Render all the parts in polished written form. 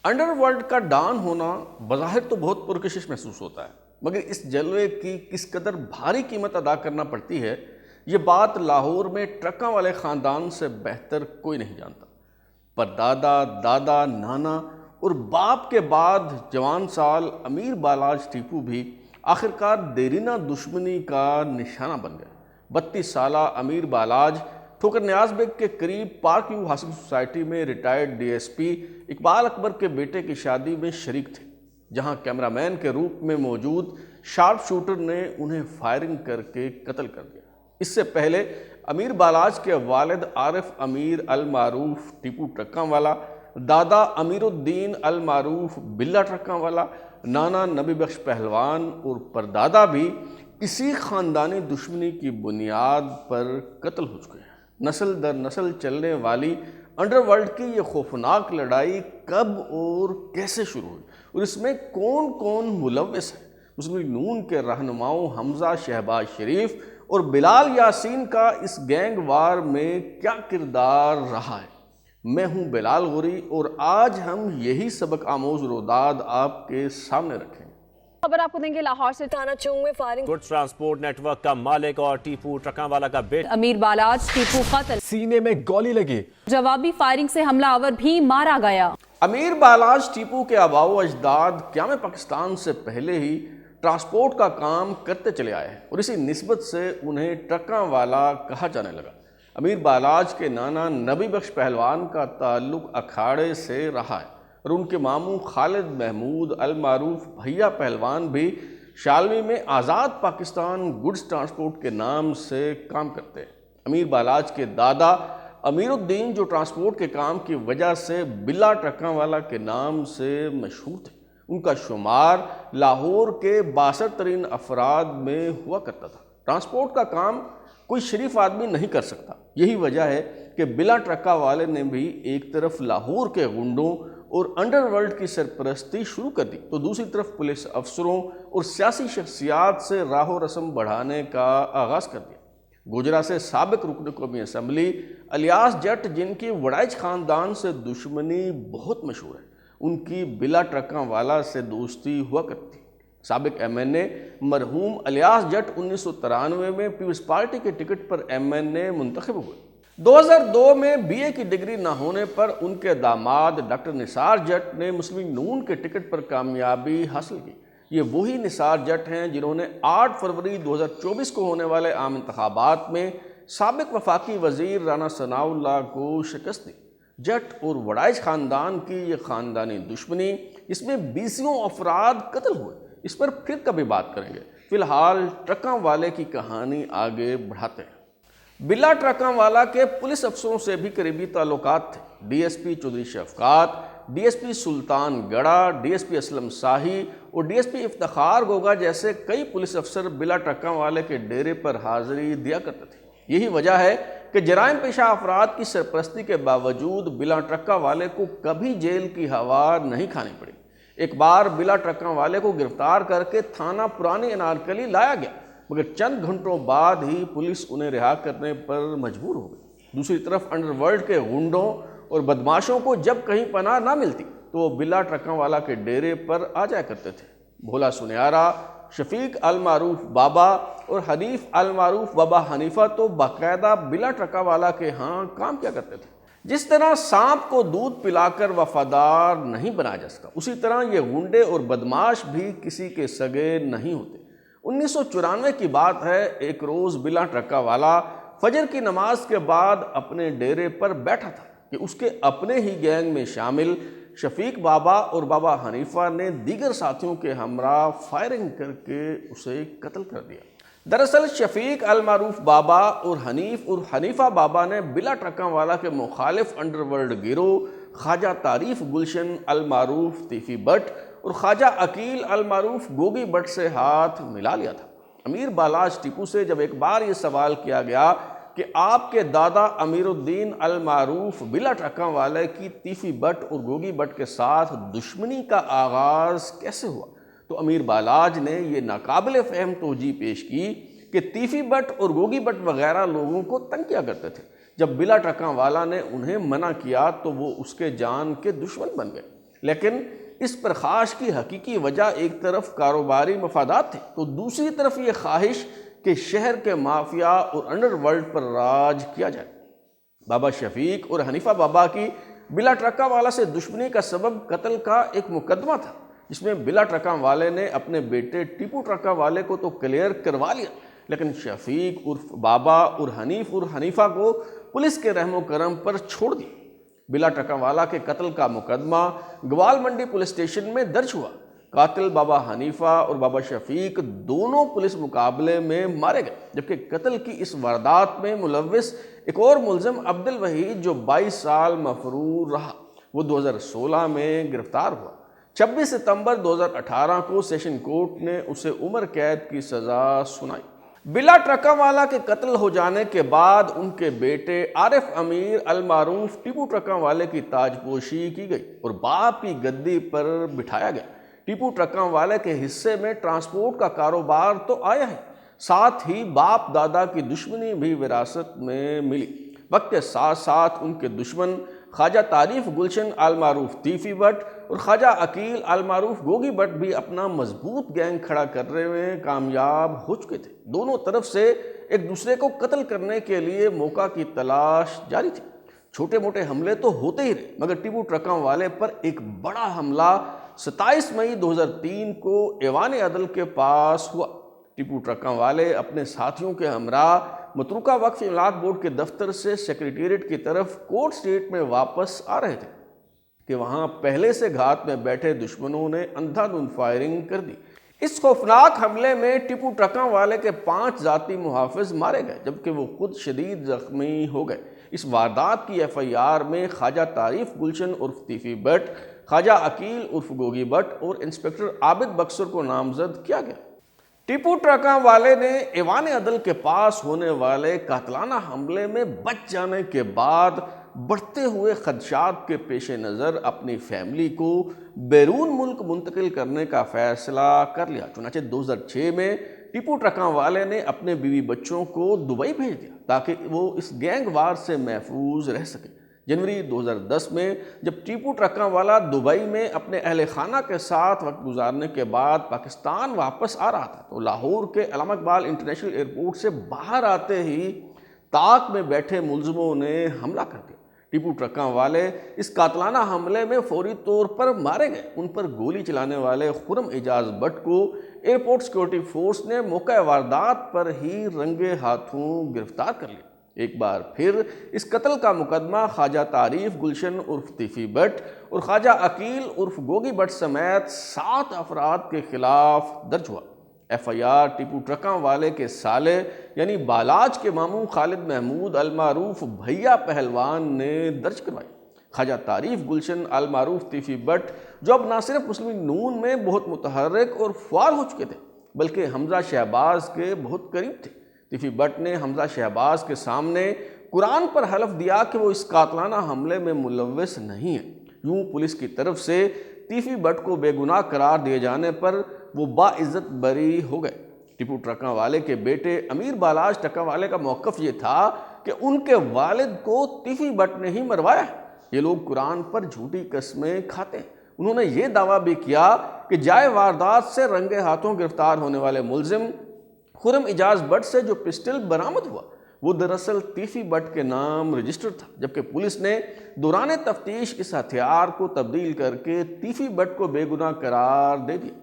Under world کا Dawn ہونا بظاہر تو بہت پرکشش محسوس ہوتا ہے، مگر اس جلوے کی کس قدر بھاری قیمت ادا کرنا پڑتی ہے یہ بات لاہور میں ٹرکاں والے خاندان سے بہتر کوئی نہیں جانتا۔ پر دادا، دادا، نانا اور باپ کے بعد جوان سال امیر بالاج ٹیپو بھی آخرکار دیرینہ دشمنی کا نشانہ بن گئے۔ 32 سالہ امیر بالاج ٹھوکر نیاز بیگ کے قریب پارک ویو ہاؤسنگ سوسائٹی میں retired D S P Iqbal Akbar کے بیٹے کی شادی میں شریک تھے، جہاں کیمرہ مین کے روپ میں موجود شارپ شوٹر نے انہیں فائرنگ کر کے قتل کر دیا۔ اس سے پہلے امیر بالاج کے والد عارف امیر المعروف ٹیپو ٹرکاں والا، دادا امیر الدین المعروف بلا ٹرکاں والا، نانا نبی بخش پہلوان اور پردادا بھی اسی خاندانی دشمنی کی بنیاد پر قتل ہو چکے ہیں۔ نسل در نسل چلنے والی انڈر ورلڈ کی یہ خوفناک لڑائی کب اور کیسے شروع ہوئی اور اس میں کون کون ملوث ہے؟ مسلم لیگ نون کے رہنماؤں حمزہ شہباز شریف اور بلال یاسین کا اس گینگ وار میں کیا کردار رہا ہے؟ میں ہوں بلال غوری اور آج ہم یہی سبق آموز روداد آپ کے سامنے رکھیں۔ خبر آپ کو دیں گے لاہور سے تھانہ چونگ میں firing good transport network کا مالک اور ٹیپو ٹرکاں والا کا بیٹا امیر بالاج ٹیپو قتل، سینے میں گولی لگی، جوابی فائرنگ سے حملہ آور بھی مارا گیا۔ امیر بالاج ٹیپو کے آباء و اجداد قیام پاکستان سے پہلے ہی ٹرانسپورٹ کا کام کرتے چلے آئے ہیں اور اسی نسبت سے انہیں ٹرکاں والا کہا جانے لگا۔ امیر بالاج کے نانا نبی بخش پہلوان کا تعلق اکھاڑے سے رہا ہے اور ان کے ماموں خالد محمود المعروف بھیا پہلوان بھی شالوی میں آزاد پاکستان گڈز ٹرانسپورٹ کے نام سے کام کرتے ہیں۔ امیر بالاج کے دادا امیر الدین جو ٹرانسپورٹ کے کام کی وجہ سے بلا ٹرکاں والا کے نام سے مشہور تھے، ان کا شمار لاہور کے 62 ترین افراد میں ہوا کرتا تھا۔ ٹرانسپورٹ کا کام کوئی شریف آدمی نہیں کر سکتا، یہی وجہ ہے کہ بلا ٹرکا والے نے بھی ایک طرف لاہور کے غنڈوں اور انڈر ورلڈ کی سرپرستی شروع کر دی تو دوسری طرف پولیس افسروں اور سیاسی شخصیات سے راہ و رسم بڑھانے کا آغاز کر دیا۔ گوجرا سے سابق رکن قومی اسمبلی الیاس جٹ، جن کی وڑائچ خاندان سے دشمنی بہت مشہور ہے، ان کی بلا ٹرکاں والا سے دوستی ہوا کرتی۔ سابق ایم این اے مرحوم الیاس جٹ 1993 میں پیپلز پارٹی کے ٹکٹ پر ایم این اے منتخب ہوئے۔ 2002 میں بی اے کی ڈگری نہ ہونے پر ان کے داماد ڈاکٹر نثار جٹ نے مسلم لیگ نون کے ٹکٹ پر کامیابی حاصل کی۔ یہ وہی نثار جٹ ہیں جنہوں نے 8 فروری 2024 کو ہونے والے عام انتخابات میں سابق وفاقی وزیر رانا ثناء اللہ کو شکست دی۔ جٹ اور وڑائچ خاندان کی یہ خاندانی دشمنی، اس میں 20 افراد قتل ہوئے، اس پر پھر کبھی بات کریں گے۔ فی الحال ٹرکاں والے کی کہانی آگے بڑھاتے ہیں۔ بلا ٹرکاں والا کے پولیس افسروں سے بھی قریبی تعلقات تھے۔ D S P Chaudhry Shafqat, D S P Sultan Gurha, D S P Aslam Shahi اور D S P Iftikhar Goga جیسے کئی پولیس افسر بلا ٹرکاں والے کے ڈیرے پر حاضری دیا کرتے تھے۔ یہی وجہ ہے کہ جرائم پیشہ افراد کی سرپرستی کے باوجود بلا ٹرکاں والے کو کبھی جیل کی ہوا نہیں کھانی پڑی۔ ایک بار بلا ٹرکاں والے کو گرفتار کر کے تھانہ پرانی انارکلی لایا گیا، مگر چند گھنٹوں بعد ہی پولیس انہیں رہا کرنے پر مجبور ہو گئی۔ دوسری طرف انڈر ورلڈ کے غنڈوں اور بدماشوں کو جب کہیں پناہ نہ ملتی تو وہ بلا ٹرکاں والا کے ڈیرے پر آ جایا کرتے تھے۔ بھولا سنیارا، شفیق المعروف بابا اور حنیف المعروف بابا حنیفہ تو باقاعدہ بلا ٹرکاں والا کے ہاں کام کیا کرتے تھے۔ جس طرح سانپ کو دودھ پلا کر وفادار نہیں بنایا جا سکتا، اسی طرح یہ غنڈے اور بدماش بھی کسی کے سگے نہیں ہوتے۔ 1994 کی بات ہے، ایک روز بلا ٹرکا والا فجر کی نماز کے بعد اپنے ڈیرے پر بیٹھا تھا کہ اس کے اپنے ہی گینگ میں شامل شفیق بابا اور بابا حنیفہ نے دیگر ساتھیوں کے ہمراہ فائرنگ کر کے اسے قتل کر دیا۔ دراصل شفیق المعروف بابا اور حنیفہ بابا نے بلا ٹرکاں والا کے مخالف انڈر ورلڈ گروہ خواجہ تعریف گلشن المعروف تیفی بٹ اور خواجہ عقیل المعروف گوگی بٹ سے ہاتھ ملا لیا تھا۔ امیر بالاج ٹیپو سے جب ایک بار یہ سوال کیا گیا کہ آپ کے دادا امیر الدین المعروف بلا ٹرکاں والے کی تیفی بٹ اور گوگی بٹ کے ساتھ دشمنی کا آغاز کیسے ہوا، تو امیر بالاج نے یہ ناقابل فہم توجیہ پیش کی کہ تیفی بٹ اور گوگی بٹ وغیرہ لوگوں کو تنگ کیا کرتے تھے۔ جب بلا ٹرکاں والا نے انہیں منع کیا تو وہ اس کے جان کے دشمن بن گئے۔ لیکن اس پرخاش کی حقیقی وجہ ایک طرف کاروباری مفادات تھے تو دوسری طرف یہ خواہش کہ شہر کے مافیا اور انڈر ورلڈ پر راج کیا جائے۔ بابا شفیق اور حنیفہ بابا کی بلا ٹرکا والا سے دشمنی کا سبب قتل کا ایک مقدمہ تھا، جس میں بلا ٹرکا والے نے اپنے بیٹے ٹیپو ٹرکا والے کو تو کلیئر کروا لیا، لیکن شفیق عرف بابا اور حنیفہ کو پولیس کے رحم و کرم پر چھوڑ دیا۔ بلا ٹرکا والا کے قتل کا مقدمہ گوال منڈی پولیس اسٹیشن میں درج ہوا۔ قاتل بابا حنیفہ اور بابا شفیق دونوں پولیس مقابلے میں مارے گئے، جبکہ قتل کی اس واردات میں ملوث ایک اور ملزم عبد الوحید جو 22 سال مفرور رہا، وہ 2016 میں گرفتار ہوا۔ 26 ستمبر 2018 کو سیشن کورٹ نے اسے عمر قید کی سزا سنائی۔ بلا ٹرکا والا کے قتل ہو جانے کے بعد ان کے بیٹے عارف امیر المعروف ٹیپو ٹرکا والے کی تاج پوشی کی گئی اور باپ کی گدی پر بٹھایا گیا۔ ٹیپو ٹرکا والے کے حصے میں ٹرانسپورٹ کا کاروبار تو آیا ہے، ساتھ ہی باپ دادا کی دشمنی بھی وراثت میں ملی۔ وقت کے ساتھ ساتھ ان کے دشمن خواجہ تعریف گلشن المعروف تیفی بٹ اور خواجہ عقیل المعروف گوگی بٹ بھی اپنا مضبوط گینگ کھڑا کرنے میں کامیاب ہو چکے تھے۔ دونوں طرف سے ایک دوسرے کو قتل کرنے کے لیے موقع کی تلاش جاری تھی۔ چھوٹے موٹے حملے تو ہوتے ہی رہے، مگر ٹیپو ٹرکا والے پر ایک بڑا حملہ 27 مئی 2003 کو ایوان عدل کے پاس ہوا۔ ٹیپو ٹرکا والے اپنے ساتھیوں کے ہمراہ متروکہ وقف املاک بورڈ کے دفتر سے سیکریٹریٹ کی طرف کورٹ اسٹریٹ میں واپس آ رہے تھے کہ وہاں پہلے سے گھات میں بیٹھے دشمنوں نے اندھا دھند فائرنگ کر دی۔ اس خوفناک حملے میں ٹیپو ٹرکا والے کے 5 ذاتی محافظ مارے گئے، جبکہ وہ خود شدید زخمی ہو گئے۔ اس واردات کی FIR میں خواجہ تعریف گلشن عرف تیفی بٹ، خواجہ عقیل عرف گوگی بٹ اور انسپکٹر عابد بکسر کو نامزد کیا گیا۔ ٹیپو ٹرکا والے نے ایوان عدل کے پاس ہونے والے قاتلانہ حملے میں بچ جانے کے بعد بڑھتے ہوئے خدشات کے پیش نظر اپنی فیملی کو بیرون ملک منتقل کرنے کا فیصلہ کر لیا۔ چنانچہ 2006 میں ٹیپو ٹرکا والے نے اپنے بیوی بچوں کو دبئی بھیج دیا تاکہ وہ اس گینگ وار سے محفوظ رہ سکے۔ جنوری 2010 میں جب ٹیپو ٹرکا والا دبئی میں اپنے اہل خانہ کے ساتھ وقت گزارنے کے بعد پاکستان واپس آ رہا تھا تو لاہور کے علامہ اقبال انٹرنیشنل ایئرپورٹ سے باہر آتے ہی طاق میں بیٹھے ملزموں نے حملہ کر دیا۔ ٹیپو ٹرکا والے اس قاتلانہ حملے میں فوری طور پر مارے گئے۔ ان پر گولی چلانے والے خرم اعجاز بٹ کو ایئرپورٹ سیکورٹی فورس نے موقع واردات پر ہی رنگے ہاتھوں گرفتار کر لیا۔ ایک بار پھر اس قتل کا مقدمہ خواجہ تعریف گلشن عرف تیفی بٹ اور خواجہ عقیل عرف گوگی بٹ سمیت 7 افراد کے خلاف درج ہوا۔ FIR ٹیپو ٹرکا والے کے سالے یعنی بالاج کے ماموں خالد محمود المعروف بھیا پہلوان نے درج کروائی۔ خواجہ تعریف گلشن المعروف تیفی بٹ جو اب نہ صرف مسلم نون میں بہت متحرک اور فعال ہو چکے تھے بلکہ حمزہ شہباز کے بہت قریب تھے۔ تیفی بٹ نے حمزہ شہباز کے سامنے قرآن پر حلف دیا کہ وہ اس قاتلانہ حملے میں ملوث نہیں ہے۔ یوں پولیس کی طرف سے تیفی بٹ کو بے گناہ قرار دیے جانے پر وہ باعزت بری ہو گئے۔ ٹیپو ٹرکا والے کے بیٹے امیر بالاج ٹرکا والے کا موقف یہ تھا کہ ان کے والد کو تیفی بٹ نے ہی مروایا ہے۔ یہ لوگ قرآن پر جھوٹی قسمیں کھاتے ہیں۔ انہوں نے یہ دعویٰ بھی کیا کہ جائے واردات سے رنگے ہاتھوں گرفتار ہونے والے ملزم خرم اعجاز بٹ سے جو پسٹل برآمد ہوا وہ دراصل تیفی بٹ کے نام رجسٹر تھا، جبکہ پولیس نے دوران تفتیش اس ہتھیار کو تبدیل کر کے تیفی بٹ کو بے گناہ قرار دے دیا۔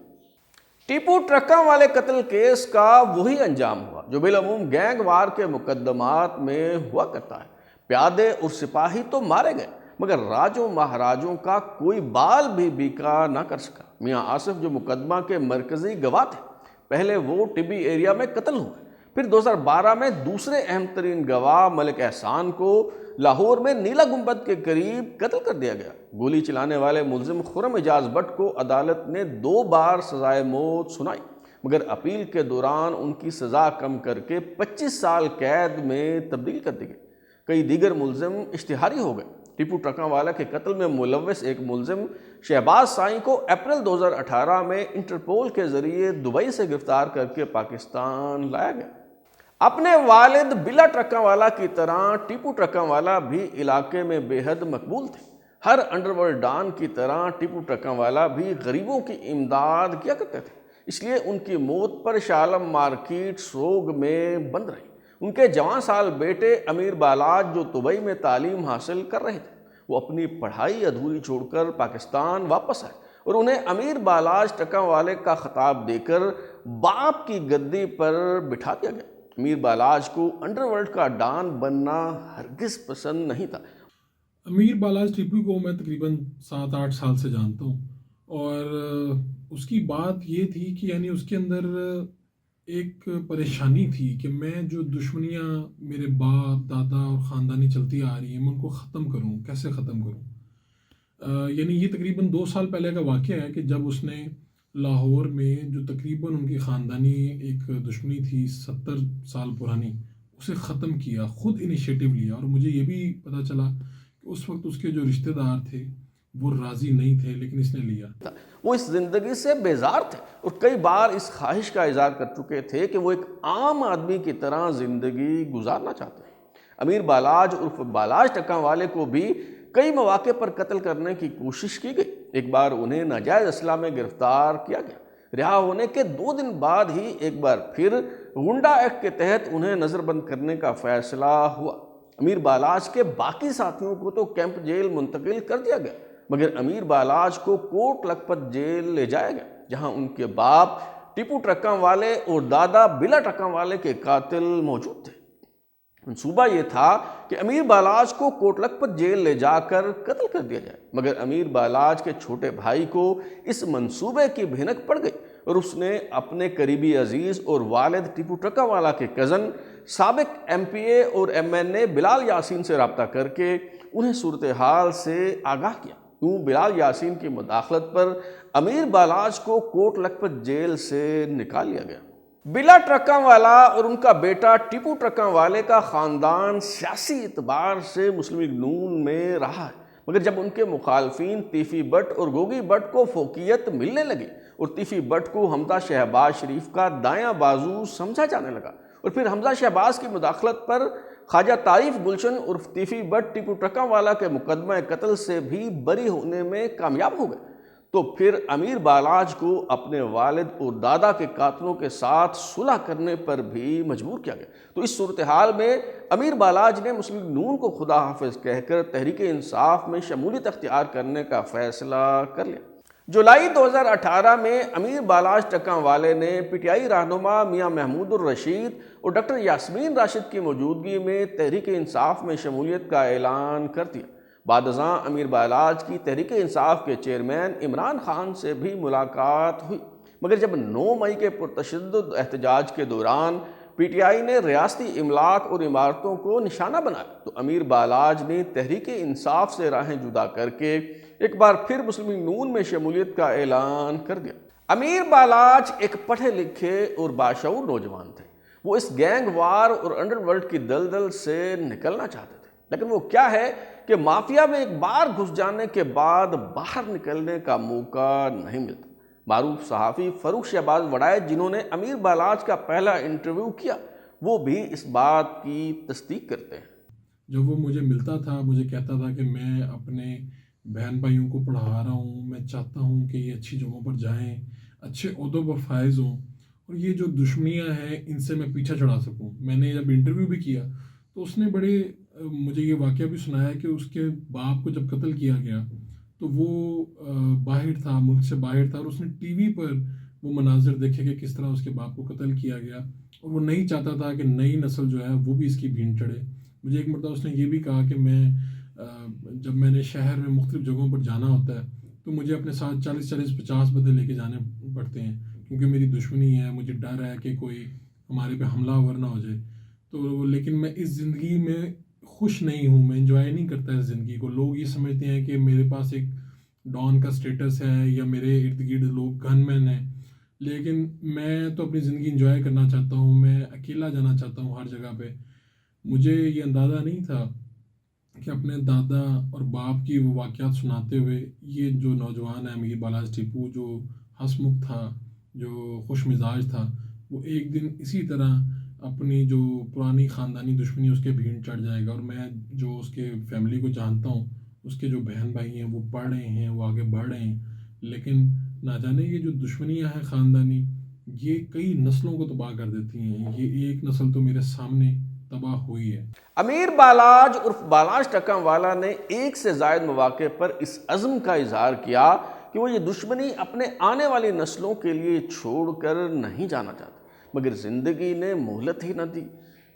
ٹیپو ٹرکا والے قتل کیس کا وہی انجام ہوا جو بالعموم گینگ وار کے مقدمات میں ہوا کرتا ہے۔ پیادے اور سپاہی تو مارے گئے مگر راجوں مہاراجوں کا کوئی بال بھی بیکا نہ کر سکا۔ میاں آصف جو مقدمہ کے مرکزی گواہ تھے، پہلے وہ ٹبی ایریا میں قتل ہوئے، پھر 2012 میں دوسرے اہم ترین گواہ ملک احسان کو لاہور میں نیلا گنبد کے قریب قتل کر دیا گیا۔ گولی چلانے والے ملزم خرم اعجاز بٹ کو عدالت نے 2 بار سزائے موت سنائی مگر اپیل کے دوران ان کی سزا کم کر کے 25 سال قید میں تبدیل کر دی گئی۔ کئی دیگر ملزم اشتہاری ہو گئے۔ ٹیپو ٹرکا والا کے قتل میں ملوث ایک ملزم شہباز سائیں کو اپریل 2018 میں انٹرپول کے ذریعے دبئی سے گرفتار کر کے پاکستان لایا گیا۔ اپنے والد بلا ٹرکا والا کی طرح ٹیپو ٹرکا والا بھی علاقے میں بے حد مقبول تھے۔ ہر انڈر ورلڈ ڈان کی طرح ٹیپو ٹرکاں والا بھی غریبوں کی امداد کیا کرتے تھے، اس لیے ان کی موت پر شاہ عالم مارکیٹ سوگ میں بند رہی۔ ان کے جوان سال بیٹے امیر بالاج جو دبئی میں تعلیم حاصل کر رہے تھے، وہ اپنی پڑھائی ادھوری چھوڑ کر پاکستان واپس آئے اور انہیں امیر بالاج ٹرکاں والے کا خطاب دے کر باپ کی گدی پر بٹھا دیا گیا۔ امیر بالاج کو انڈر ورلڈ کا ڈان بننا ہرگز پسند نہیں تھا۔ امیر بالاج ٹیپو کو میں تقریباً 7-8 سال سے جانتا ہوں، اور اس کی بات یہ تھی کہ یعنی اس کے اندر ایک پریشانی تھی کہ میں جو دشمنیاں میرے باپ دادا اور خاندانی چلتی آ رہی ہیں میں ان کو ختم کروں، کیسے ختم کروں۔ یعنی یہ تقریباً 2 سال پہلے کا واقعہ ہے کہ جب اس نے لاہور میں جو تقریباً ان کی خاندانی ایک دشمنی تھی 70 سال پرانی، اسے ختم کیا، خود انیشیٹو لیا۔ اور مجھے یہ بھی پتہ چلا کہ اس وقت اس کے جو رشتہ دار تھے وہ راضی نہیں تھے، لیکن اس نے لیا۔ وہ اس زندگی سے بیزار تھے اور کئی بار اس خواہش کا اظہار کر چکے تھے کہ وہ ایک عام آدمی کی طرح زندگی گزارنا چاہتے ہیں۔ امیر بالاج عرف بالاج ٹرکاں والے کو بھی کئی مواقع پر قتل کرنے کی کوشش کی گئی۔ ایک بار انہیں ناجائز اسلحہ میں گرفتار کیا گیا۔ رہا ہونے کے 2 دن بعد ہی ایک بار پھر غنڈہ ایکٹ کے تحت انہیں نظر بند کرنے کا فیصلہ ہوا۔ امیر بالاج کے باقی ساتھیوں کو تو کیمپ جیل منتقل کر دیا گیا، مگر امیر بالاج کو کوٹ لکھپت جیل لے جایا گیا، جہاں ان کے باپ ٹیپو ٹرکاں والے اور دادا بلا ٹرکاں والے کے قاتل موجود تھے۔ منصوبہ یہ تھا کہ امیر بالاج کو کوٹ لکھپت جیل لے جا کر قتل کر دیا جائے، مگر امیر بالاج کے چھوٹے بھائی کو اس منصوبے کی بھنک پڑ گئی اور اس نے اپنے قریبی عزیز اور والد ٹیپو ٹرکاں والا کے کزن سابق ایم پی اے اور ایم این اے بلال یاسین سے رابطہ کر کے انہیں صورتحال سے آگاہ کیا۔ بلال یاسین کی مداخلت پر امیر بالاج کو کوٹ لکھپت جیل سے نکال لیا گیا۔ بلا ٹرکاں والا اور ان کا بیٹا ٹیپو ٹرکاں والے کا خاندان سیاسی اعتبار سے مسلم لیگ نون میں رہا ہے، مگر جب ان کے مخالفین تیفی بٹ اور گوگی بٹ کو فوقیت ملنے لگی اور تیفی بٹ کو حمزہ شہباز شریف کا دایاں بازو سمجھا جانے لگا، اور پھر حمزہ شہباز کی مداخلت پر خواجہ طارف گلشن عرف تیفی بٹ ٹیپو ٹرکاں والا کے مقدمہ قتل سے بھی بری ہونے میں کامیاب ہو گئے، تو پھر امیر بالاج کو اپنے والد اور دادا کے قاتلوں کے ساتھ صلح کرنے پر بھی مجبور کیا گیا۔ تو اس صورتحال میں امیر بالاج نے مسلم لیگ نون کو خدا حافظ کہہ کر تحریک انصاف میں شمولیت اختیار کرنے کا فیصلہ کر لیا۔ جولائی 2018 میں امیر بالاج ٹرکاں والے نے پی ٹی آئی رہنما میاں محمود الرشید اور ڈاکٹر یاسمین راشد کی موجودگی میں تحریک انصاف میں شمولیت کا اعلان کر دیا۔ بعد ازاں امیر بالاج کی تحریک انصاف کے چیئرمین عمران خان سے بھی ملاقات ہوئی، مگر جب 9 مئی کے پرتشدد احتجاج کے دوران پی ٹی آئی نے ریاستی املاک اور عمارتوں کو نشانہ بنایا تو امیر بالاج نے تحریک انصاف سے راہیں جدا کر کے ایک بار پھر مسلم لیگ نون میں شمولیت کا اعلان کر دیا۔ امیر بالاج ایک پڑھے لکھے اور باشعور نوجوان تھے۔ وہ اس گینگ وار اور انڈر ورلڈ کی دلدل سے نکلنا چاہتے تھے، لیکن وہ کیا ہے کہ مافیا میں ایک بار گھس جانے کے بعد باہر نکلنے کا موقع نہیں ملتا۔ معروف صحافی فروخ شہباز وڑائچ جنہوں نے امیر بالاج کا پہلا انٹرویو کیا، وہ بھی اس بات کی تصدیق کرتے ہیں۔ جب وہ مجھے ملتا تھا مجھے کہتا تھا کہ میں اپنے بہن بھائیوں کو پڑھا رہا ہوں، میں چاہتا ہوں کہ یہ اچھی جگہوں پر جائیں، اچھے عہدوں پر فائز ہوں، اور یہ جو دشمنیاں ہیں ان سے میں پیچھا چڑھا سکوں۔ میں نے جب انٹرویو بھی کیا تو اس نے مجھے یہ واقعہ بھی سنایا کہ اس کے باپ کو جب قتل کیا گیا تو وہ باہر تھا، ملک سے باہر تھا، اور اس نے ٹی وی پر وہ مناظر دیکھے کہ کس طرح اس کے باپ کو قتل کیا گیا، اور وہ نہیں چاہتا تھا کہ نئی نسل جو ہے وہ بھی اس کی بھین چڑھے۔ مجھے ایک مرتبہ اس نے یہ بھی کہا کہ جب میں نے شہر میں مختلف جگہوں پر جانا ہوتا ہے تو مجھے اپنے ساتھ 40-50 بندے لے کے جانے پڑتے ہیں، کیونکہ میری دشمنی ہے، مجھے ڈر ہے کہ کوئی ہمارے پہ حملہ آور نہ ہو جائے۔ تو لیکن میں اس زندگی میں خوش نہیں ہوں، میں انجوائے نہیں کرتا اس زندگی کو۔ لوگ یہ سمجھتے ہیں کہ میرے پاس ایک ڈان کا سٹیٹس ہے یا میرے ارد گرد لوگ گن مین ہیں، لیکن میں تو اپنی زندگی انجوائے کرنا چاہتا ہوں، میں اکیلا جانا چاہتا ہوں ہر جگہ پہ۔ مجھے یہ اندازہ نہیں تھا کہ اپنے دادا اور باپ کی وہ واقعات سناتے ہوئے یہ جو نوجوان ہے امیر بالاج ٹیپو، جو ہنسمکھ تھا، جو خوش مزاج تھا، وہ ایک دن اسی طرح اپنی جو پرانی خاندانی دشمنی اس کے بھین چڑھ جائے گا۔ اور میں جو اس کے فیملی کو جانتا ہوں اس کے جو بہن بھائی ہیں وہ پڑھ رہے ہیں، وہ آگے بڑھ رہے ہیں، لیکن نہ جانے یہ جو دشمنیاں ہیں خاندانی، یہ کئی نسلوں کو تباہ کر دیتی ہیں. یہ ایک نسل تو میرے سامنے تباہ ہوئی ہے. امیر بالاج عرف بالاج ٹکاں والا نے ایک سے زائد مواقع پر اس عزم کا اظہار کیا کہ وہ یہ دشمنی اپنے آنے والی نسلوں کے لیے چھوڑ کر نہیں جانا چاہتے، مگر زندگی نے مہلت ہی نہ دی.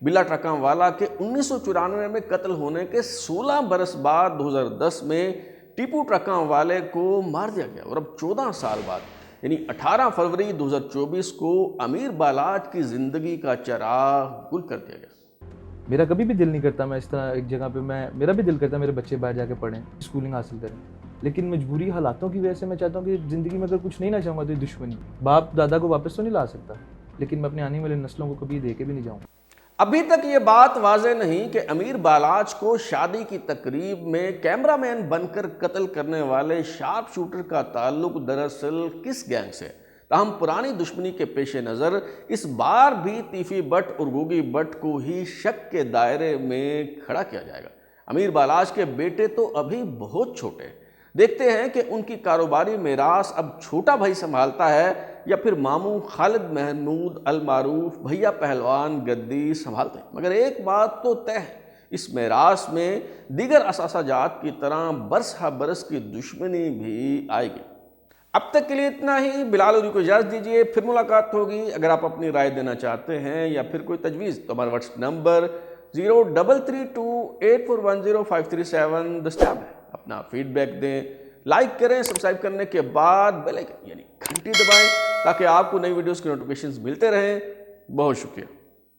بلا ٹکاں والا کے 1994 میں قتل ہونے کے 16 برس بعد 2010 میں ٹیپو ٹکاں والے کو مار دیا گیا، اور اب 14 سال بعد یعنی 18 فروری 2024 کو امیر بالاج کی زندگی کا چراغ گل کر دیا گیا. میرا کبھی بھی دل نہیں کرتا میں اس طرح ایک جگہ پہ میرا بھی دل کرتا ہے میرے بچے باہر جا کے پڑھیں، اسکولنگ حاصل کریں، لیکن مجبوری حالاتوں کی وجہ سے میں چاہتا ہوں کہ زندگی میں اگر کچھ نہیں نہ چاہوں گا تو یہ دشمنی باپ دادا کو واپس تو نہیں لا سکتا، لیکن میں اپنے آنے والے نسلوں کو کبھی دے کے بھی نہیں جاؤں. ابھی تک یہ بات واضح نہیں کہ امیر بالاج کو شادی کی تقریب میں کیمرہ مین بن کر قتل کرنے والے شارپ شوٹر کا تعلق دراصل کس گینگ سے. تاہم پرانی دشمنی کے پیش نظر اس بار بھی تیفی بٹ اور گوگی بٹ کو ہی شک کے دائرے میں کھڑا کیا جائے گا. امیر بالاج کے بیٹے تو ابھی بہت چھوٹے ہیں. دیکھتے ہیں کہ ان کی کاروباری میراث اب چھوٹا بھائی سنبھالتا ہے یا پھر ماموں خالد محمود المعروف بھیا پہلوان گدی سنبھالتے ہیں. مگر ایک بات تو طے ہے، اس میراث میں دیگر اثاثہ جات کی طرح برس ہا برس کی دشمنی بھی آئے گی. اب تک کے لیے اتنا ہی. بلال اوری کو اجازت دیجیے، پھر ملاقات ہوگی. اگر آپ اپنی رائے دینا چاہتے ہیں یا پھر کوئی تجویز تو ہمارا واٹس نمبر 033284105337 دستیاب ہے. اپنا فیڈ بیک دیں، لائک کریں، سبسکرائب کرنے کے بعد بیل آئیکن یعنی گھنٹی دبائیں تاکہ آپ کو نئی ویڈیوز کی نوٹیفیکیشنز ملتے رہیں. بہت شکریہ.